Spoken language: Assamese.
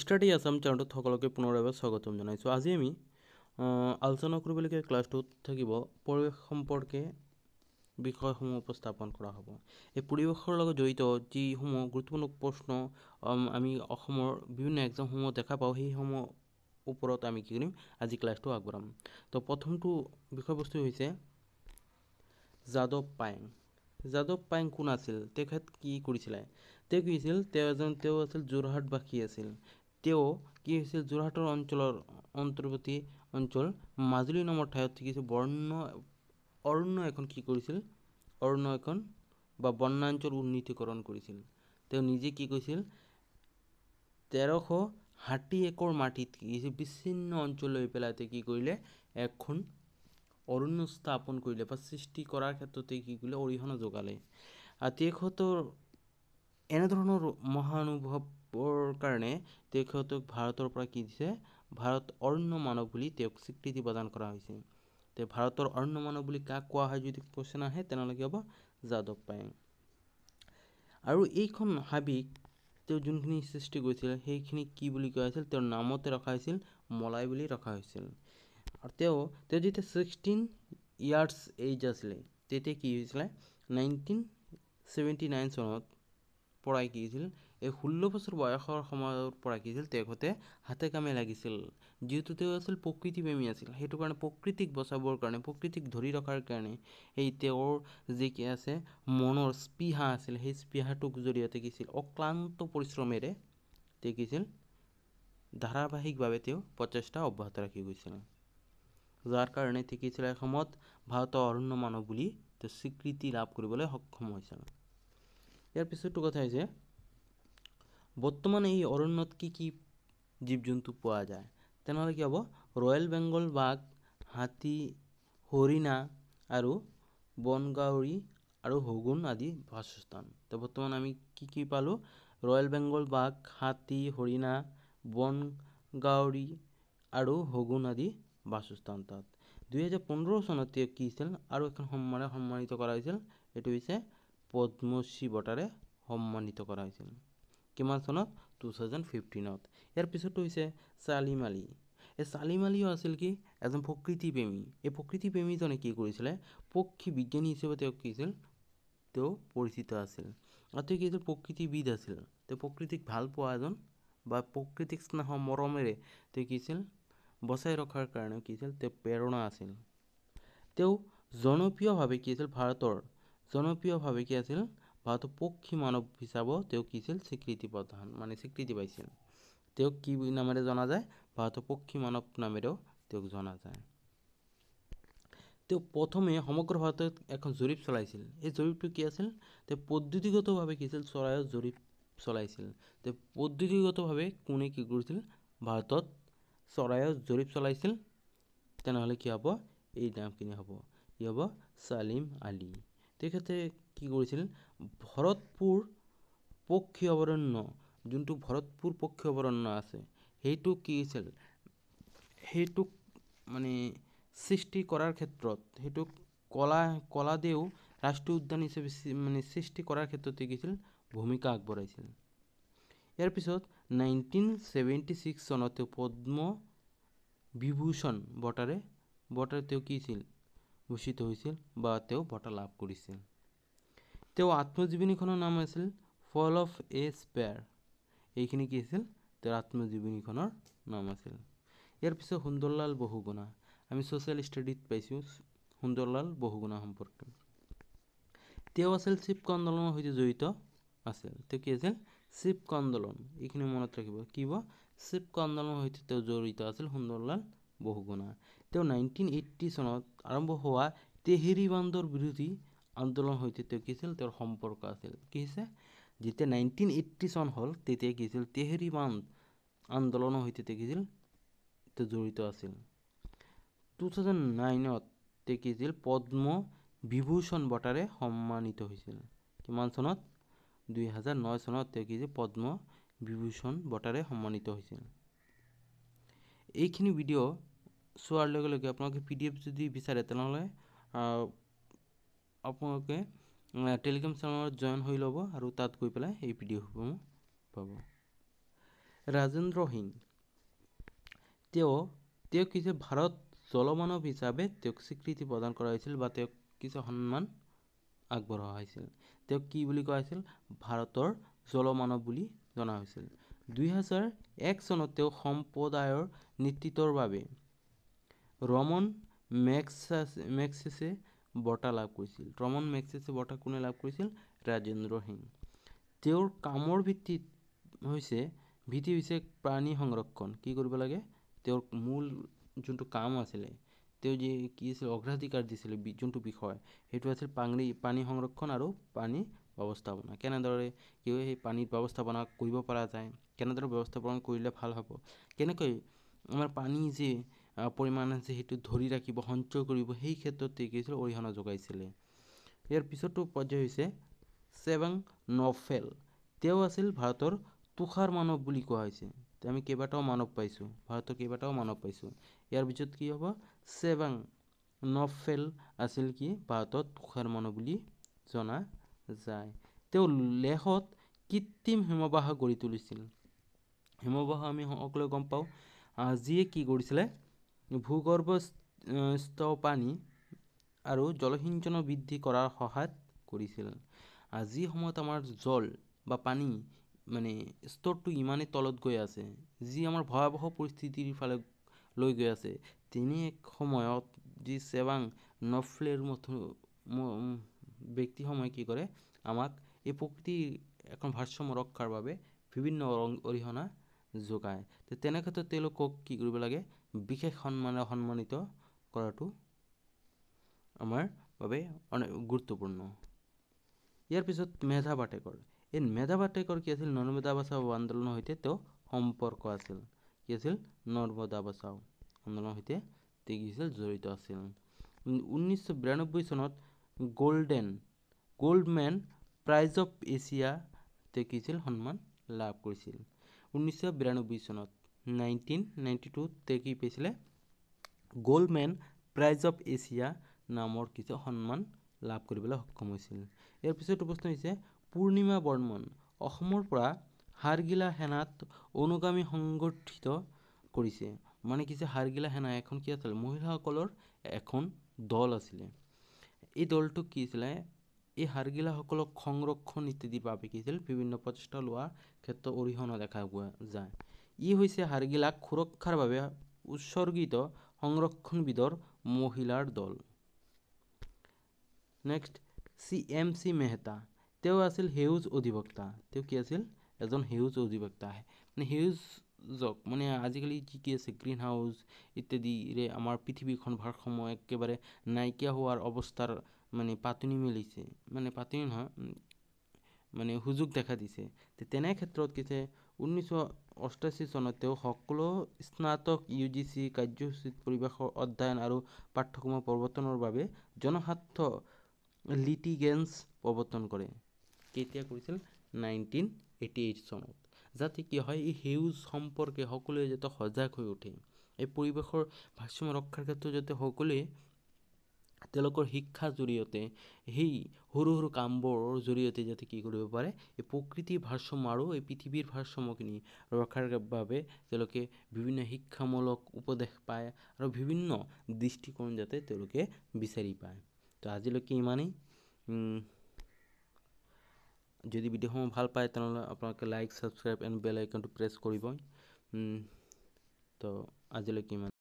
ষ্টাডি আসাম চেনেলটোত সকলোকে পুনৰ এবাৰ স্বাগতম জনাইছোঁ। আজি আমি আলোচনা কৰিবলগীয়া ক্লাছটোত থাকিব পৰিৱেশ সম্পৰ্কে বিষয়সমূহ উপস্থাপন কৰা হ'ব। এই পৰিৱেশৰ লগত জড়িত যিসমূহ গুৰুত্বপূৰ্ণ প্ৰশ্ন আমি অসমৰ বিভিন্ন এক্সামসমূহ দেখা পাওঁ, সেইসমূহ ওপৰত আমি কি কৰিম আজি ক্লাছটো আগবঢ়াম। তো প্ৰথমটো বিষয়বস্তু হৈছে যাদৱ পায়েং। যাদৱ পায়েং কোন আছিল? তেখেত কি কৰিছিলে? তেওঁ কি আছিল? তেওঁ আছিল যোৰহাটবাসী আছিল। তেওঁ কি হৈছিল? যোৰহাটৰ অঞ্চলৰ অন্তৰ্বৰ্তী অঞ্চল মাজুলী নামৰ ঠাইত কি হৈছিল? অৰণ্য এখন কি কৰিছিল? অৰণ্য এখন বা বনাঞ্চল উন্নীতকৰণ কৰিছিল। তেওঁ নিজে কি কৈছিল? 1360 একৰ মাটিত বিচ্ছিন্ন অঞ্চল লৈ পেলাই তেওঁ কি কৰিলে? এখন অৰণ্য স্থাপন কৰিলে বা সৃষ্টি কৰাৰ ক্ষেত্ৰতে কি কৰিলে? অৰিহণা যোগালে। তেখেতৰ এনেধৰণৰ মহানুভৱৰ কাৰণে তেখেতক ভাৰতৰ পৰা কি দিছে? ভাৰত অৰণ্য মানৱ বুলি তেওঁক স্বীকৃতি প্ৰদান কৰা হৈছে। তে ভাৰতৰ অৰণ্য মানৱ বুলি কাক কোৱা হয় যদি কোৱেশ্যন আহে, তেনেহ'লে কি হ'ব? যাদৱ পায়েং। আৰু এইখন হাবিক তেওঁ যোনখিনি সৃষ্টি কৰিছিল সেইখিনি কি বুলি কোৱা হৈছিল? তেওঁৰ নামতে ৰখা হৈছিল মলাই বুলি ৰখা হৈছিল। আৰু তেওঁ যেতিয়া 16 ইয়াৰ্ছ এজ আছিলে, তেতিয়া কি হৈছিলে? 1979 চনত পৰাই কি হৈছিল? এই 16 বছৰ বয়সৰ সময়ৰ পৰা কি হৈছিল? তেখেতে হাতে কামে লাগিছিল। যিহেতু তেওঁ আছিল প্ৰকৃতিপ্ৰেমী আছিল, সেইটো কাৰণে প্ৰকৃতিক বচাবৰ কাৰণে, প্ৰকৃতিক ধৰি ৰখাৰ কাৰণে এই তেওঁৰ যি কি আছে মনৰ স্পৃহা আছিল, সেই স্পৃহাটোক জৰিয়তে কি আছিল? অক্লান্ত পৰিশ্ৰমেৰে তেওঁ কি আছিল? ধাৰাবাহিকভাৱে তেওঁ প্ৰচেষ্টা অব্যাহত ৰাখি গৈছিল। যাৰ কাৰণে তেওঁ কি হৈছিল? এসময়ত ভাৰতৰ অৰণ্য মানৱ বুলি তেওঁ স্বীকৃতি লাভ কৰিবলৈ সক্ষম হৈছিল। ইয়াৰ পিছৰটো কথা হৈছে বৰ্তমান এই অৰণ্যত কি কি জীৱ জন্তু পোৱা যায়? তেনেহ'লে কি হ'ব? ৰয়েল বেংগল বাঘ, হাতী, হৰিণা আৰু বনগাহৰি আৰু শগুন আদি বাসস্থান। তো বৰ্তমান আমি কি পালোঁ? ৰয়েল বেংগল বাঘ, হাতী, হৰিণা, বনগাহৰি আৰু শগুন আদি বাসস্থান তাত। 2015 চনত তেওঁ কি হৈছিল? আৰু এখন সন্মানিত কৰা হৈছিল। এইটো হৈছে পদ্মশ্ৰী বঁটাৰে সন্মানিত কৰা হৈছিল। কিমান চনত? 2015ত। ইয়াৰ পিছতো হৈছে চালিম আলি। এই চালিম আলিও আছিল কি? এজন প্ৰকৃতিপ্ৰেমী। এই প্ৰকৃতিপ্ৰেমীজনে কি কৰিছিলে? পক্ষী বিজ্ঞানী হিচাপে তেওঁ কি আছিল? তেওঁ পৰিচিত আছিল। আৰু তেওঁ কি আছিল? প্ৰকৃতিবিদ আছিল। তেওঁ প্ৰকৃতিক ভাল পোৱা এজন বা প্ৰকৃতিক স্নেহ মৰমেৰে তেওঁ কি আছিল? বচাই ৰখাৰ কাৰণে কি আছিল? তেওঁ প্ৰেৰণা আছিল। তেওঁ জনপ্ৰিয়ভাৱে কি আছিল? জনপ্ৰিয়ভাৱে কি আছিল? ভাৰতৰ পক্ষী মানৱ হিচাপেও তেওঁ কি আছিল? স্বীকৃতি পাইছিল। তেওঁক কি নামেৰে জনা যায়? ভাৰতৰ পক্ষী মানৱ নামেৰেও তেওঁক জনা যায়। তেওঁ প্ৰথমে সমগ্ৰ ভাৰতত এখন জৰীপ চলাইছিল। এই জৰীপটো কি আছিল? তেওঁ পদ্ধতিগতভাৱে কি আছিল? চৰাইৰ জৰীপ চলাইছিল। তেওঁ পদ্ধতিগতভাৱে কোনে কি কৰিছিল? ভাৰতত চৰাইৰ জৰীপ চলাইছিল। তেনেহ'লে কি হ'ব? এই নামখিনি হ'ব। কি হ'ব? চালিম আলি। তেখেতে কি কৰিছিল? ভৰতপুৰ পক্ষী অভয়াৰণ্য, যোনটো ভৰতপুৰ পক্ষী অভয়াৰণ্য আছে, সেইটোক কি হৈছিল? সেইটোক সৃষ্টি কৰাৰ ক্ষেত্ৰত, সেইটোক কলাদেউ ৰাষ্ট্ৰীয় উদ্যান হিচাপে সৃষ্টি কৰাৰ ক্ষেত্ৰত কি হৈছিল? ভূমিকা আগবঢ়াইছিল। ইয়াৰ পিছত 1976 চনত তেওঁ পদ্মবিভূষণ বঁটাৰে তেওঁ কি হৈছিল? ভূষিত হৈছিল বা তেওঁ বঁটা লাভ কৰিছিল। তেওঁ আত্মজীৱনীখনৰ নাম আছিল ফল অফ এ স্পেয়াৰ। এইখিনি কি আছিল? তেওঁৰ আত্মজীৱনীখনৰ নাম আছিল। ইয়াৰ পিছত সুন্দৰলাল বহুগুণা। আমি ছ'চিয়েল ষ্টাডিত পাইছোঁ সুন্দৰলাল বহুগুণা সম্পৰ্কে। তেওঁ আছিল চিপক আন্দোলনৰ সৈতে জড়িত আছিল। তেওঁ কি আছিল? চিপক আন্দোলন। এইখিনি মনত ৰাখিব। কি হ'ব? চিপক আন্দোলনৰ সৈতে তেওঁ জড়িত আছিল সুন্দৰলাল বহুগুণা। তেওঁ 1980 চনত আৰম্ভ হোৱা তেহেৰী বান্ধৰ বিৰোধী আন্দোলনৰ সৈতে তেওঁ কি আছিল? তেওঁৰ সম্পৰ্ক আছিল। কি হৈছে? যেতিয়া 1980 চন হ'ল, তেতিয়া কি হৈছিল? তেহেৰী বান্ধ আন্দোলনৰ সৈতে তেওঁ কি আছিল? তেওঁ জড়িত আছিল। 2009ত তেওঁ কি হৈছিল? পদ্মবিভূষণ বঁটাৰে সন্মানিত হৈছিল। কিমান চনত? 2009 চনত তেওঁ কি হৈছিল? পদ্মবিভূষণ বঁটাৰে সন্মানিত হৈছিল। এইখিনি ভিডিঅ' চোৱাৰ লগে লগে আপোনালোকে PDF যদি বিচাৰে, তেনেহ'লে আপোনালোকে টেলিগ্ৰাম চেনেলত জইন হৈ ল'ব আৰু তাত গৈ পেলাই এই ভিডিঅ'সমূহ পাব। ৰাজেন্দ্ৰ সিং তেওঁ কিছু ভাৰত জলমানৱ হিচাপে তেওঁক স্বীকৃতি প্ৰদান কৰা হৈছিল বা তেওঁক কিছু সন্মান আগবঢ়োৱা হৈছিল। তেওঁক কি বুলি কোৱা হৈছিল? ভাৰতৰ জলমানৱ বুলি জনা হৈছিল। 2001 চনত তেওঁ সম্প্ৰদায়ৰ নেতৃত্বৰ বাবে ৰমন মেগছেছে বঁটা লাভ কৰিছিল। ৰমন মেগছেছে বঁটা কোনে লাভ কৰিছিল? ৰাজেন্দ্ৰ সিং। তেওঁৰ কামৰ ভিত্তি হৈছে প্ৰাণী সংৰক্ষণ। কি কৰিব লাগে? তেওঁৰ মূল যোনটো কাম আছিলে, তেওঁ যে কি আছিল অগ্ৰাধিকাৰ দিছিলে যোনটো বিষয়, সেইটো আছিল পানী সংৰক্ষণ আৰু পানী ব্যৱস্থাপনা। কেনেদৰে সেই পানীৰ ব্যৱস্থাপনা কৰিব পৰা যায়, কেনেদৰে ব্যৱস্থাপনা কৰিলে ভাল হ'ব, কেনেকৈ আমাৰ পানী যে পৰিমাণ আছে সেইটো ধৰি ৰাখিব, সঞ্চয় কৰিব, সেই ক্ষেত্ৰত কি হৈছিল অৰিহণা যোগাইছিলে। ইয়াৰ পিছতো পৰ্যায় হৈছে ছেবাং নফেল। তেওঁ আছিল ভাৰতৰ তুষাৰ মানৱ বুলি কোৱা হৈছে। আমি কেইবাটাও মানৱ পাইছোঁ, ভাৰতৰ কেইবাটাও মানৱ পাইছোঁ। ইয়াৰ পিছত কি হ'ব? ছেবাং নফেল আছিল কি ভাৰতত তুষাৰ মানৱ বুলি জনা যায়। তেওঁ লেহত কৃত্ৰিম হিমবাহ গঢ়ি তুলিছিল। হিমবাহ আমি সকলোৱে গম পাওঁ, যিয়ে কি কৰিছিলে ভূগৰ্ভস্থ পানী আৰু জলসিঞ্চন বৃদ্ধি কৰাৰ সহায়ত কৰিছিল। যি সময়ত আমাৰ জল বা পানী স্তৰটো ইমানেই তলত গৈ আছে, যি আমাৰ ভয়াৱহ পৰিস্থিতিৰ ফালে লৈ গৈ আছে, তেনে এক সময়ত যি ছেবাং নফলেৰ ব্যক্তিসমূহে কি কৰে? আমাক এই প্ৰকৃতিৰ এখন ভাৰসাম্য ৰক্ষাৰ বাবে বিভিন্ন অৰিহণা যোগায়। তেনে ক্ষেত্ৰত তেওঁলোকক কি কৰিব লাগে? বিশেষ সন্মানিত কৰাটো আমাৰ বাবে গুৰুত্বপূৰ্ণ। ইয়াৰ পিছত মেধা পাটেকৰ। এই মেধা পাটেকৰ কি আছিল? নৰ্মদা বচাও আন্দোলনৰ সৈতে তেওঁ সম্পৰ্ক আছিল। কি আছিল? নৰ্মদা বচাও আন্দোলনৰ সৈতে তেওঁ কি আছিল? জড়িত আছিল। 1992 চনত গোল্ডমেন প্ৰাইজ অফ এছিয়া তেওঁ কি আছিল? সন্মান লাভ কৰিছিল। 1992 চনত 1992 তেওঁ কি পাইছিলে? গোল্ডমেন প্ৰাইজ অফ এছিয়া নামৰ কিছু সন্মান লাভ কৰিবলৈ সক্ষম হৈছিল। ইয়াৰ পিছতো প্ৰশ্ন হৈছে পূৰ্ণিমা বৰ্মন অসমৰ পৰা হাড়গিলা সেনাত অনুগামী সংগঠিত কৰিছে। কি হাড়গিলা সেনা এখন কি আছিল? মহিলাসকলৰ এখন দল আছিলে। এই দলটোক কি আছিলে? এই হাড়গিলাসকলক সংৰক্ষণ ইত্যাদিৰ বাবে কি আছিল? বিভিন্ন প্ৰচেষ্টা লোৱাৰ ক্ষেত্ৰত অৰিহণা দেখা যায়। ই হৈছে হাড়গিলাক সুৰক্ষাৰ বাবে উৎসৰ্গিত সংৰক্ষণবিধৰ মহিলাৰ দল। Next CMC Mehta. তেওঁ আছিল সেউজ অধিবক্তা। তেওঁ কি আছিল? এজন সেউজ অধিবক্তা। সেউজক আজিকালি কি আছে গ্ৰীণ হাউচ ইত্যাদিৰে আমাৰ পৃথিৱীখন ভাৰসাম্য একেবাৰে নাইকিয়া হোৱাৰ অৱস্থাৰ পাতনি মেলিছে, পাতনি নহয় সুযোগ দেখা দিছে। তেনে ক্ষেত্ৰত কি 1988 চনত তেওঁ সকলো স্নাতক UGC কাৰ্যসূচীত পৰিৱেশৰ অধ্যয়ন আৰু পাঠ্যক্ৰম প্ৰৱৰ্তনৰ বাবে জনস্বাৰ্থ লিটিগেন্স প্ৰৱৰ্তন কৰে। কেতিয়া কৰিছিল? 1988 চনত। যাতে কি হয় এই সেউজ সম্পৰ্কে সকলোৱে যাতে সজাগ হৈ উঠে, এই পৰিৱেশৰ ভাৰসাম্য ৰক্ষাৰ ক্ষেত্ৰত যাতে সকলোৱে তেওঁলোকৰ শিক্ষাৰ জৰিয়তে সেই সৰু সৰু কামবোৰৰ জৰিয়তে যাতে কি কৰিব পাৰে? এই প্ৰকৃতিৰ ভাৰসাম্য আৰু এই পৃথিৱীৰ ভাৰসাম্যখিনি ৰক্ষাৰ বাবে তেওঁলোকে বিভিন্ন শিক্ষামূলক উপদেশ পায় আৰু বিভিন্ন দৃষ্টিকোণ যাতে তেওঁলোকে বিচাৰি পায়। তো আজিলৈকে ইমানেই। যদি ভিডিঅ'সমূহ ভাল পায় তেনেহ'লে আপোনালোকে লাইক, ছাবস্ক্ৰাইব এণ্ড বেল আইকনটো প্ৰেছ কৰিব। তো আজিলৈকে ইমান।